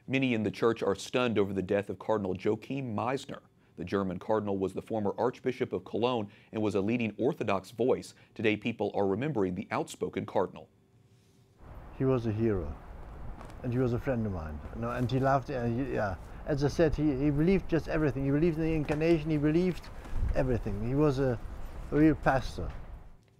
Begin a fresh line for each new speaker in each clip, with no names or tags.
Many in the church are stunned over the death of Cardinal Meisner. The German cardinal was the former Archbishop of Cologne and was a leading Orthodox voice. Today, people are remembering the outspoken cardinal.
He was a hero, and he was a friend of mine. No, and he loved, yeah. As I said, he believed just everything. He believed in the incarnation. He believed everything. He was a real pastor.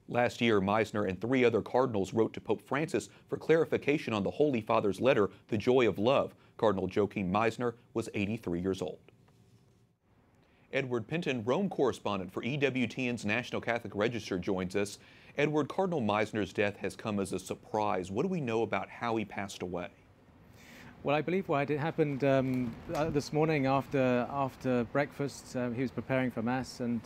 Last year, Meisner and 3 other cardinals wrote to Pope Francis for clarification on the Holy Father's letter, The Joy of Love. Cardinal Meisner was 83 years old. Edward Penton, Rome correspondent for EWTN's National Catholic Register, joins us. Edward, Cardinal Meisner's death has come as a surprise. What do we know about how he passed away?
Well, I believe it happened this morning after breakfast. He was preparing for Mass, and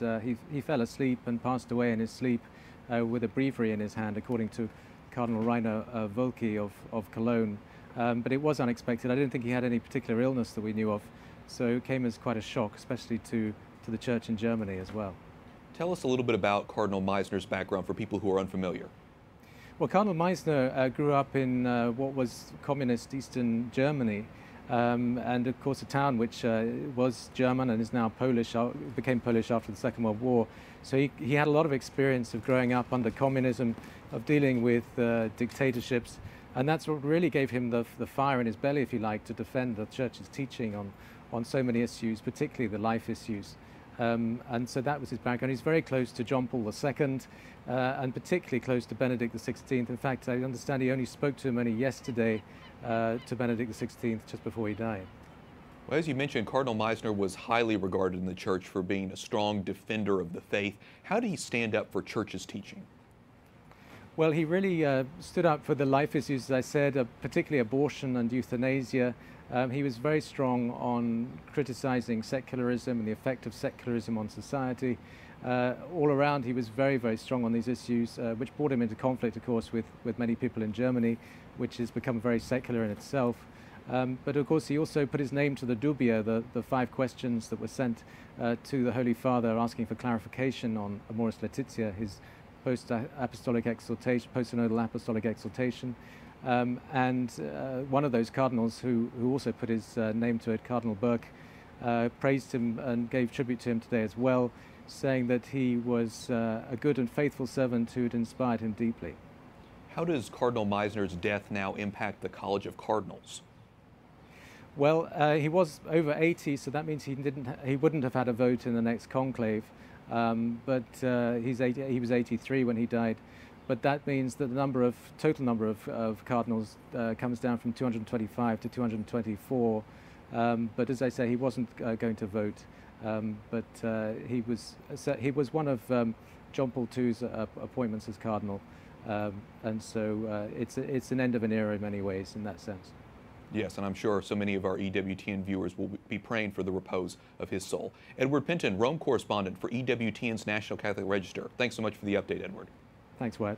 he fell asleep and passed away in his sleep with a breviary in his hand, according to Cardinal Rainer Volki of Cologne. But it was unexpected. I didn't think he had any particular illness that we knew of, so it came as quite a shock, especially to the Church in Germany as well.
Tell us a little bit about Cardinal Meisner's background for people who are unfamiliar.
Well, Cardinal Meisner grew up in what was communist Eastern Germany, and of course a town which was German and is now Polish, became Polish after the Second World War. So he had a lot of experience of growing up under communism, of dealing with dictatorships, and that's what really gave him the fire in his belly, if you like, to defend the Church's teaching on so many issues, particularly the life issues. And so that was his background. He's very close to John Paul II, and particularly close to Benedict XVI. In fact, I understand he only spoke to him only yesterday, to Benedict XVI, just before he died.
Well, as you mentioned, Cardinal Meisner was highly regarded in the Church for being a strong defender of the faith. How did he stand up for Church's teaching?
Well, he really stood up for the life issues, as I said, particularly abortion and euthanasia. He was very strong on criticizing secularism and the effect of secularism on society. All around, he was very, very strong on these issues, which brought him into conflict, of course, with many people in Germany, which has become very secular in itself. But of course, he also put his name to the dubia, the 5 questions that were sent to the Holy Father asking for clarification on Amoris Laetitia, his post-apostolic exhortation, post-synodal apostolic exhortation. And one of those cardinals who also put his name to it, Cardinal Burke, praised him and gave tribute to him today as well, saying that he was a good and faithful servant who had inspired him deeply.
How does Cardinal Meisner's death now impact the College of Cardinals?
Well, he was over 80, so that means he wouldn't have had a vote in the next conclave. But he was 83 when he died. But that means that the total number of cardinals comes down from 225 to 224. But as I say, he wasn't going to vote. But he was one of John Paul II's appointments as cardinal, and so it's an end of an era in many ways in that sense.
Yes, and I'm sure so many of our EWTN viewers will be praying for the repose of his soul. Edward Penton, Rome correspondent for EWTN's National Catholic Register. Thanks so much for the update, Edward.
Thanks, Wyatt.